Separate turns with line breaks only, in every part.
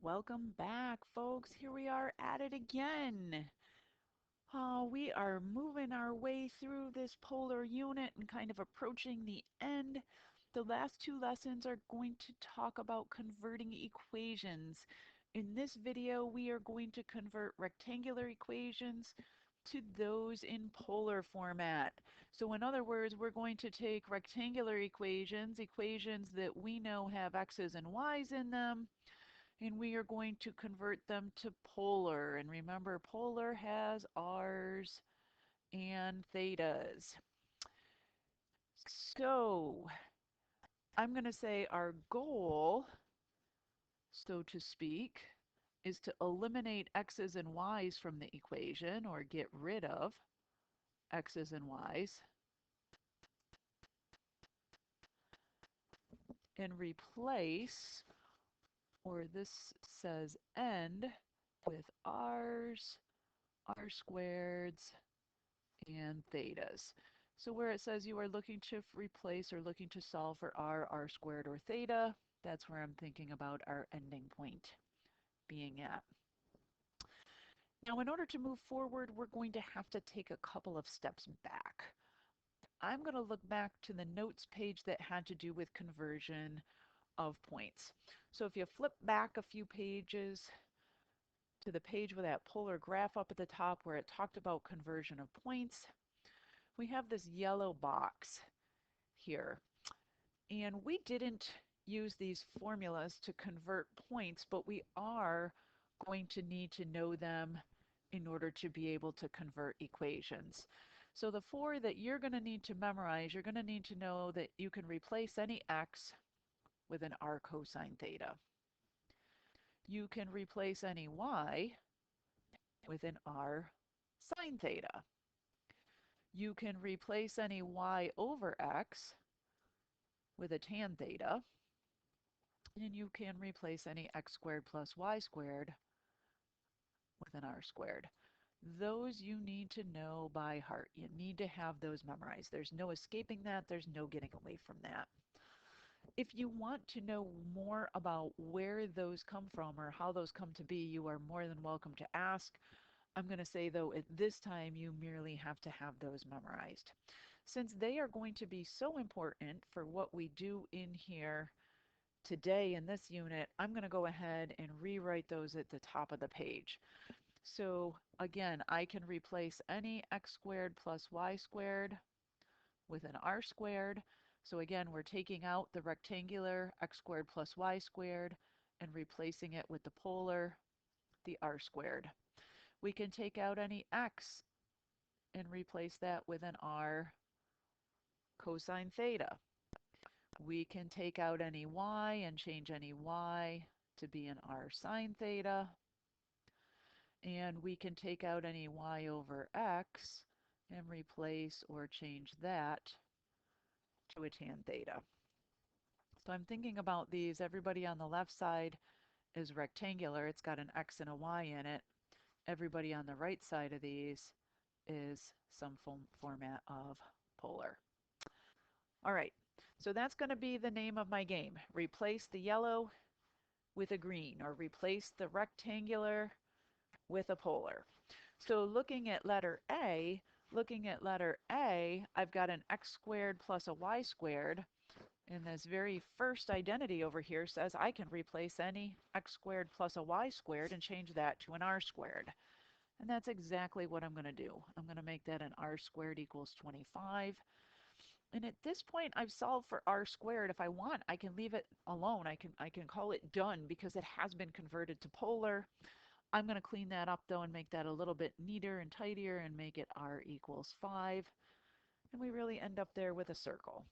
Welcome back, folks. Here we are at it again. We are moving our way through this polar unit and kind of approaching the end. The last two lessons are going to talk about converting equations. In this video, we are going to convert rectangular equations to those in polar format. So in other words, we're going to take rectangular equations, equations that we know have x's and y's in them, and we are going to convert them to polar. And remember, polar has r's and thetas. So I'm going to say our goal, so to speak, is to eliminate x's and y's from the equation, or get rid of x's and y's, and replace, or this says end, with r's, r squareds, and thetas. So where it says you are looking to replace or looking to solve for r squared, or theta, that's where I'm thinking about our ending point being at. Now, in order to move forward, we're going to have to take a couple of steps back. I'm going to look back to the notes page that had to do with conversion of points. So if you flip back a few pages to the page with that polar graph up at the top where it talked about conversion of points, we have this yellow box here. And we didn't use these formulas to convert points, but we are going to need to know them in order to be able to convert equations. So the four that you're going to need to memorize, you're going to need to know that you can replace any x with an r cosine theta. You can replace any y with an r sine theta. You can replace any y over x with a tan theta. And you can replace any x squared plus y squared with an r squared. Those you need to know by heart. You need to have those memorized. There's no escaping that. There's no getting away from that. If you want to know more about where those come from or how those come to be, you are more than welcome to ask. I'm going to say, though, at this time, you merely have to have those memorized. Since they are going to be so important for what we do in here today in this unit, I'm going to go ahead and rewrite those at the top of the page. So again, I can replace any x squared plus y squared with an r squared. So again, we're taking out the rectangular x squared plus y squared and replacing it with the polar, the r squared. We can take out any x and replace that with an r cosine theta. We can take out any y and change any y to be an r sine theta. And we can take out any y over x and replace or change that to a tan theta. So I'm thinking about these. Everybody on the left side is rectangular. It's got an x and a y in it. Everybody on the right side of these is some format of polar. All right, so that's going to be the name of my game. Replace the yellow with a green, or replace the rectangular with a polar. So looking at letter A, I've got an x squared plus a y squared. And this very first identity over here says I can replace any x squared plus a y squared and change that to an r squared. And that's exactly what I'm going to do. I'm going to make that an r squared equals 25. And at this point, I've solved for r squared. If I want, I can leave it alone. I can call it done because it has been converted to polar. I'm going to clean that up, though, and make that a little bit neater and tidier and make it r equals 5. And we really end up there with a circle.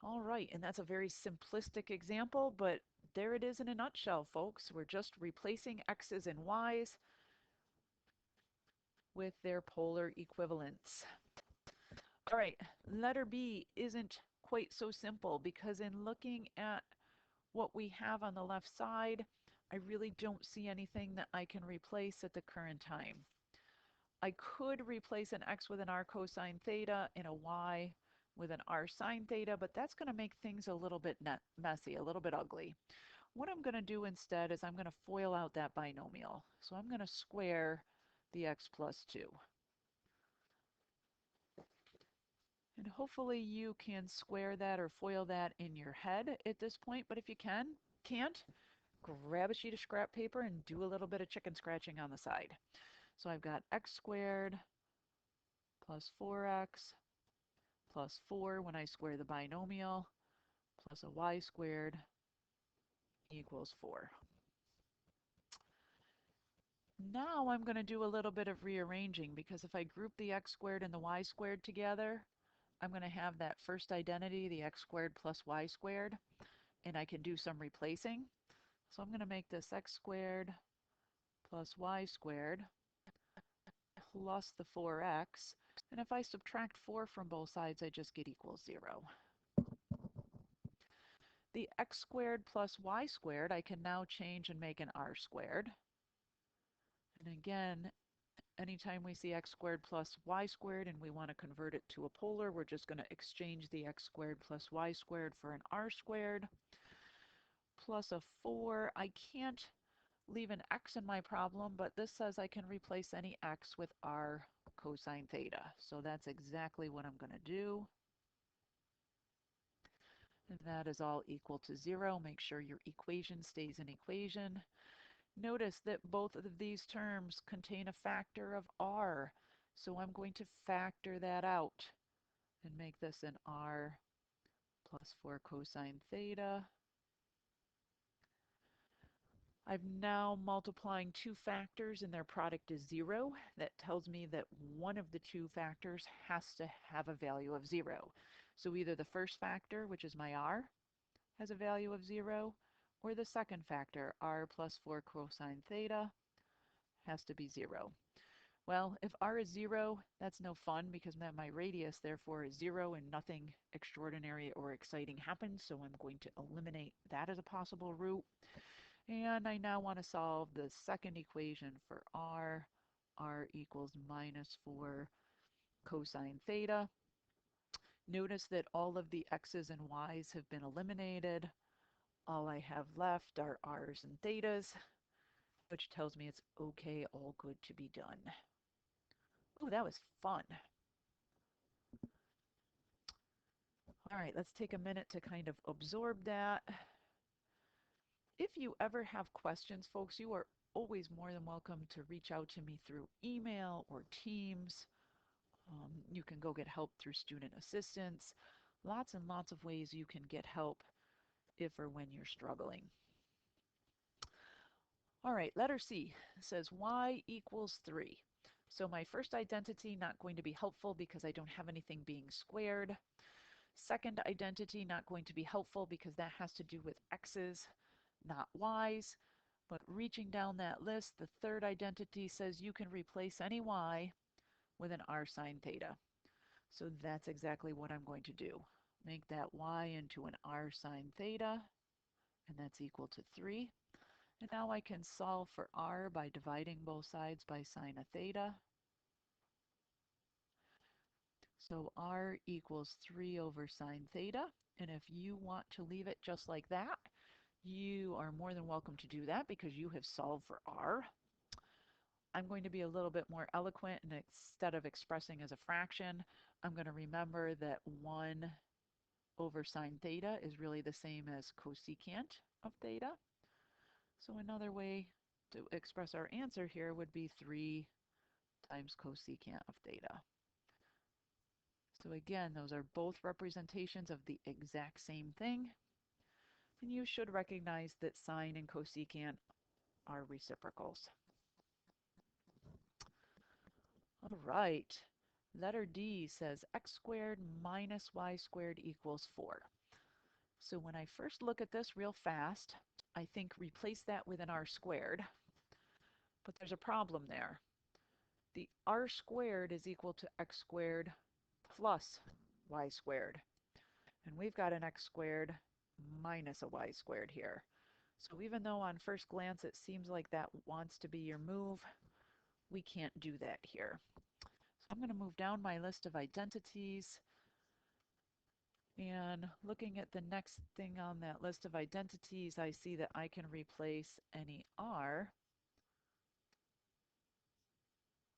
All right, and that's a very simplistic example, but there it is in a nutshell, folks. We're just replacing x's and y's with their polar equivalents. All right, letter B isn't quite so simple because in looking at what we have on the left side, I really don't see anything that I can replace at the current time. I could replace an x with an r cosine theta and a y with an r sine theta, but that's going to make things a little bit messy, a little bit ugly. What I'm going to do instead is I'm going to FOIL out that binomial. So I'm going to square the x plus 2. And hopefully you can square that or FOIL that in your head at this point, but if you can't, grab a sheet of scrap paper and do a little bit of chicken scratching on the side. So I've got x squared plus 4x plus 4 when I square the binomial plus a y squared equals 4. Now I'm going to do a little bit of rearranging because if I group the x squared and the y squared together, I'm going to have that first identity, the x squared plus y squared, and I can do some replacing. So I'm going to make this x squared plus y squared plus the 4x, and if I subtract 4 from both sides, I just get equals 0. The x squared plus y squared I can now change and make an r squared. And again, anytime we see x squared plus y squared and we want to convert it to a polar, we're just going to exchange the x squared plus y squared for an r squared plus a 4. I can't leave an x in my problem, but this says I can replace any x with r cosine theta. So that's exactly what I'm going to do. And that is all equal to 0. Make sure your equation stays an equation. Notice that both of these terms contain a factor of r. So I'm going to factor that out and make this an r plus 4 cosine theta. I'm now multiplying two factors and their product is 0. That tells me that one of the two factors has to have a value of 0. So either the first factor, which is my r, has a value of 0, or the second factor, r plus 4 cosine theta, has to be 0. Well, if r is 0, that's no fun because my radius therefore is 0 and nothing extraordinary or exciting happens, so I'm going to eliminate that as a possible root. And I now want to solve the second equation for r. R equals minus 4 cosine theta. Notice that all of the x's and y's have been eliminated. All I have left are r's and thetas, which tells me it's okay, all good to be done. Oh, that was fun. All right, let's take a minute to kind of absorb that. If you ever have questions, folks, you are always more than welcome to reach out to me through email or Teams. You can go get help through student assistance. Lots and lots of ways you can get help if or when you're struggling. All right, letter C says y equals 3. So my first identity not going to be helpful because I don't have anything being squared. Second identity not going to be helpful because that has to do with x's, not y's. But reaching down that list, the third identity says you can replace any y with an r sine theta. So that's exactly what I'm going to do. Make that y into an r sine theta, and that's equal to 3. And now I can solve for r by dividing both sides by sine of theta. So r equals 3 over sine theta. And if you want to leave it just like that, you are more than welcome to do that because you have solved for r. I'm going to be a little bit more eloquent, and instead of expressing as a fraction, I'm going to remember that 1 over sine theta is really the same as cosecant of theta. So another way to express our answer here would be 3 times cosecant of theta. So again, those are both representations of the exact same thing. And you should recognize that sine and cosecant are reciprocals. All right, letter D says x squared minus y squared equals 4. So when I first look at this real fast, I think replace that with an r squared. But there's a problem there. The r squared is equal to x squared plus y squared. And we've got an x squared minus a y squared here. So even though on first glance it seems like that wants to be your move, we can't do that here. So I'm going to move down my list of identities. And looking at the next thing on that list of identities, I see that I can replace any r.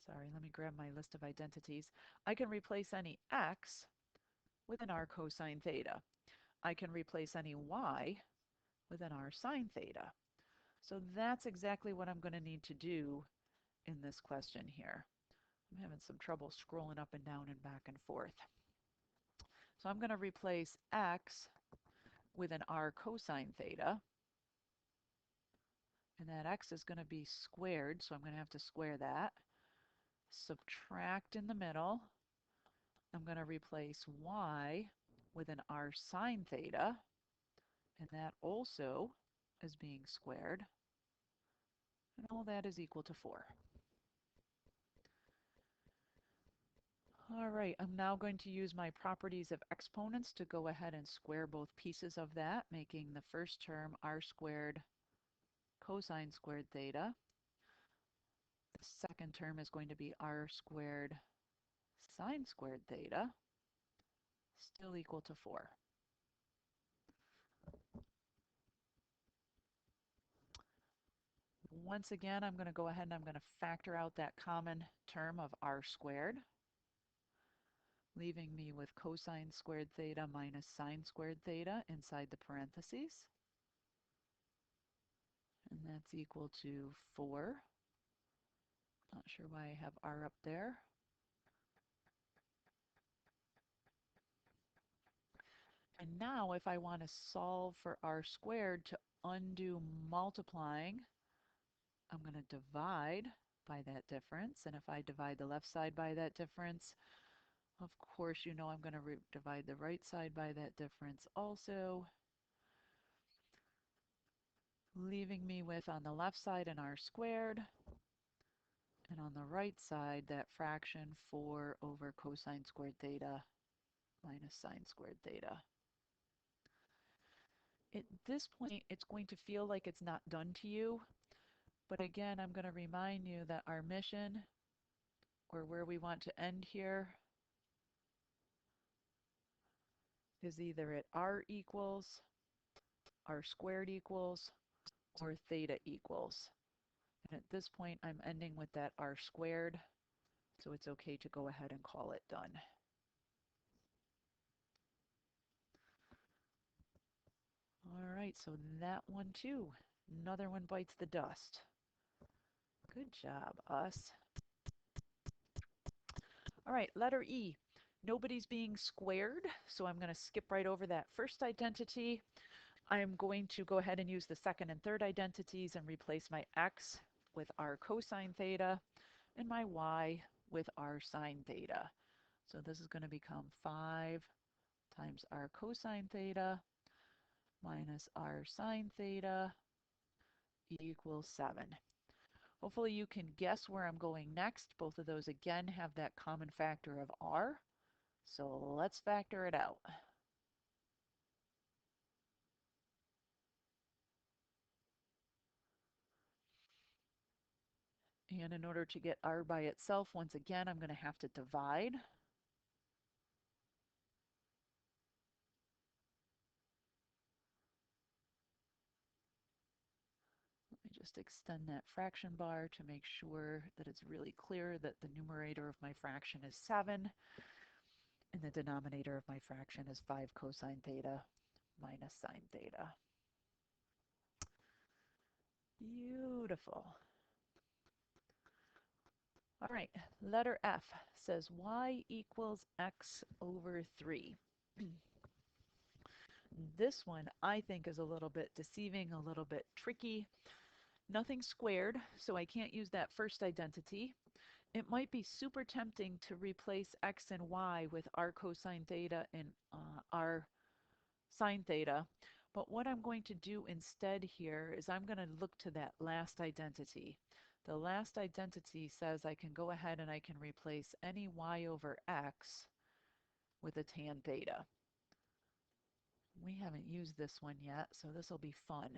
Sorry, let me grab my list of identities. I can replace any x with an r cosine theta. I can replace any y with an r sine theta. So that's exactly what I'm going to need to do in this question here. I'm having some trouble scrolling up and down and back and forth. So I'm going to replace x with an r cosine theta. And that x is going to be squared, so I'm going to have to square that. Subtract in the middle. I'm going to replace y with an r sine theta, and that also is being squared. And all that is equal to 4. All right, I'm now going to use my properties of exponents to go ahead and square both pieces of that, making the first term r squared cosine squared theta. The second term is going to be r squared sine squared theta, still equal to 4. Once again, I'm going to go ahead and I'm going to factor out that common term of r squared, leaving me with cosine squared theta minus sine squared theta inside the parentheses. And that's equal to 4. Not sure why I have r up there. And now if I want to solve for r squared to undo multiplying, I'm going to divide by that difference. And if I divide the left side by that difference, of course, you know I'm going to divide the right side by that difference also, leaving me with on the left side an r squared, and on the right side that fraction 4 over cosine squared theta minus sine squared theta. At this point, it's going to feel like it's not done to you, but again, I'm going to remind you that our mission, or where we want to end here, is either at r equals, r squared equals, or theta equals. And at this point, I'm ending with that r squared, so it's okay to go ahead and call it done. All right, so that one too. Another one bites the dust. Good job, us. All right, letter E. Nobody's being squared, so I'm going to skip right over that first identity. I'm going to go ahead and use the second and third identities and replace my x with r cosine theta and my y with r sine theta. So this is going to become 5 times r cosine theta minus r sine theta equals 7. Hopefully you can guess where I'm going next. Both of those again have that common factor of r. So let's factor it out. And in order to get r by itself, once again, I'm going to have to divide. Let me just extend that fraction bar to make sure that it's really clear that the numerator of my fraction is 7 and the denominator of my fraction is 5 cosine theta minus sine theta. Beautiful. All right, letter F says y equals x over 3. This one I think is a little bit deceiving, a little bit tricky. Nothing squared, so I can't use that first identity. It might be super tempting to replace x and y with r cosine theta and r sine theta. But what I'm going to do instead here is I'm going to look to that last identity. The last identity says I can go ahead and I can replace any y over x with a tan theta. We haven't used this one yet, so this will be fun.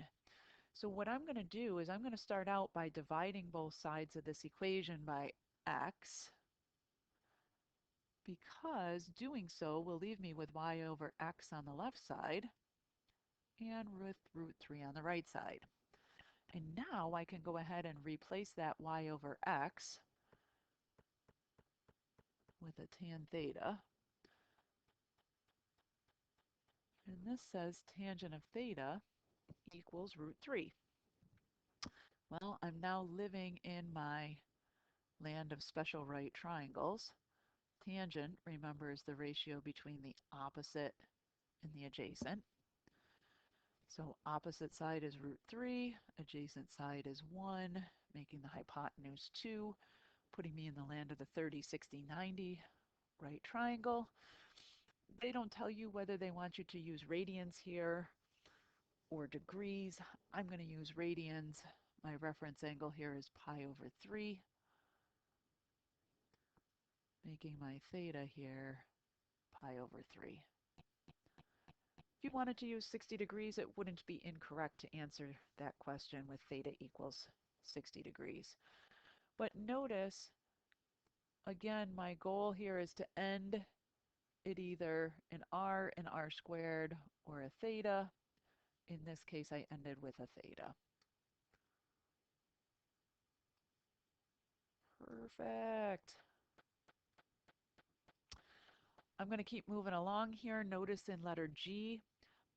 So what I'm going to do is I'm going to start out by dividing both sides of this equation by x. because doing so will leave me with y over x on the left side and with root 3 on the right side. And now I can go ahead and replace that y over x with a tan theta. And this says tangent of theta equals root 3. Well, I'm now living in my land of special right triangles. Tangent, remember, is the ratio between the opposite and the adjacent. So opposite side is root 3, adjacent side is 1, making the hypotenuse 2, putting me in the land of the 30, 60, 90 right triangle. They don't tell you whether they want you to use radians here or degrees. I'm going to use radians. My reference angle here is pi over 3, making my theta here pi over 3. If you wanted to use 60 degrees, it wouldn't be incorrect to answer that question with theta equals 60 degrees. But notice, again, my goal here is to end it either in r squared or a theta. In this case, I ended with a theta. Perfect. I'm going to keep moving along here. Notice in letter G,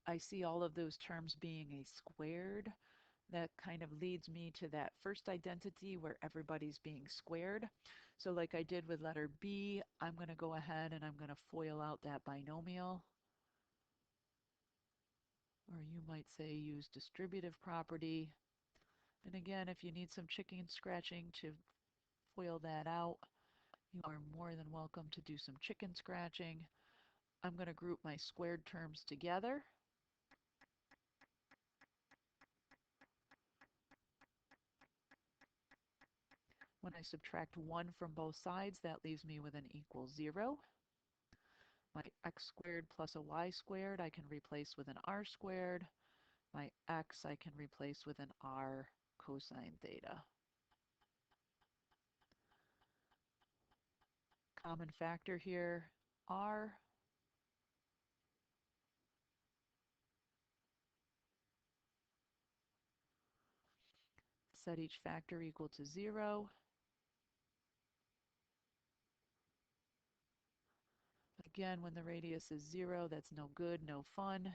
I see all of those terms being a squared. That kind of leads me to that first identity where everybody's being squared. So like I did with letter B, I'm going to go ahead and I'm going to FOIL out that binomial. Or you might say use distributive property. And again, if you need some chicken scratching to FOIL that out, you are more than welcome to do some chicken scratching. I'm going to group my squared terms together. When I subtract 1 from both sides, that leaves me with an equals 0. My x squared plus a y squared I can replace with an r squared. My x I can replace with an r cosine theta. Common factor here, r. Set each factor equal to 0. Again, when the radius is 0, that's no good, no fun,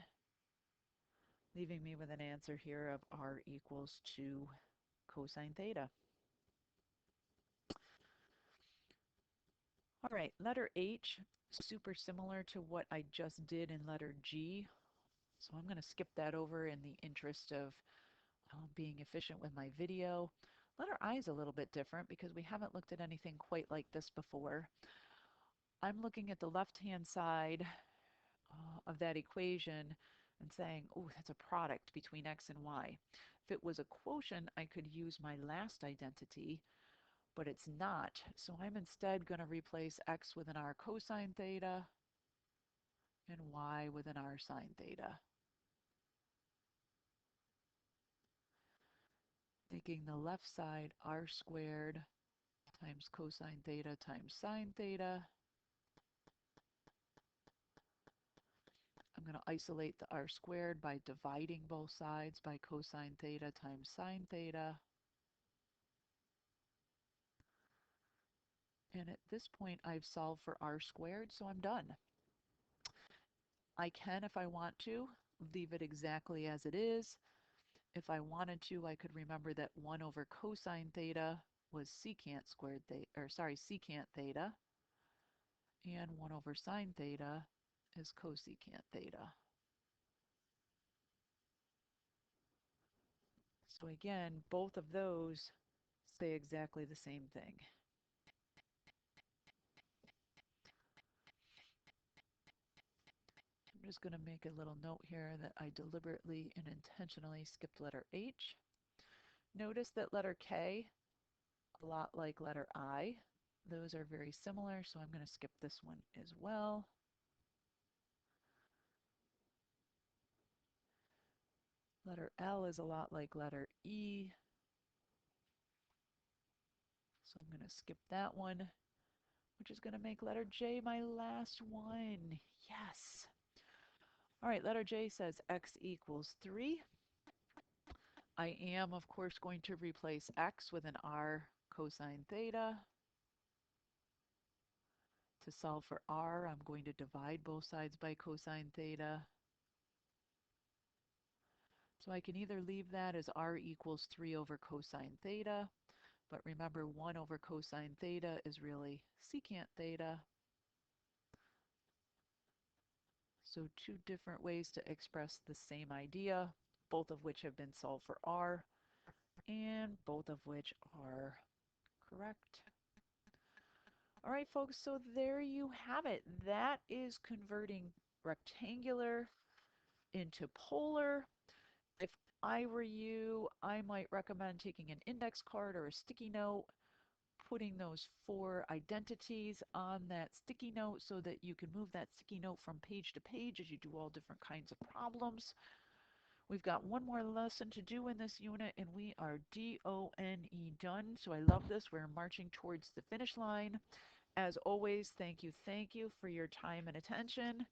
leaving me with an answer here of r equals 2 cosine theta. All right, letter H, super similar to what I just did in letter G. So I'm going to skip that over in the interest of being efficient with my video. Letter I is a little bit different because we haven't looked at anything quite like this before. I'm looking at the left-hand side of that equation and saying, oh, that's a product between x and y. If it was a quotient, I could use my last identity, but it's not. So I'm instead going to replace x with an r cosine theta and y with an r sine theta. Making the left side r squared times cosine theta times sine theta. I'm going to isolate the r squared by dividing both sides by cosine theta times sine theta. And at this point, I've solved for r squared, so I'm done. I can, if I want to, leave it exactly as it is. If I wanted to, I could remember that 1 over cosine theta was secant squared theta, or sorry, secant theta, and 1 over sine theta is cosecant theta. So again, both of those say exactly the same thing. I'm just going to make a little note here that I deliberately and intentionally skipped letter H. Notice that letter K, a lot like letter I, those are very similar, so I'm going to skip this one as well. Letter L is a lot like letter E, so I'm going to skip that one. which is going to make letter J my last one. Yes. All right, letter J says x equals 3. I am, of course, going to replace x with an r cosine theta. To solve for r, I'm going to divide both sides by cosine theta. So I can either leave that as r equals 3 over cosine theta, but remember 1 over cosine theta is really secant theta. So two different ways to express the same idea, both of which have been solved for r, and both of which are correct. All right, folks, so there you have it. That is converting rectangular into polar. If I were you, I might recommend taking an index card or a sticky note, putting those 4 identities on that sticky note so that you can move that sticky note from page to page as you do all different kinds of problems. We've got one more lesson to do in this unit and we are D-O-N-E done. So I love this. We're marching towards the finish line. As always, thank you for your time and attention.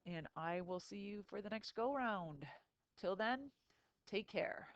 And I will see you for the next go round. Till then, take care.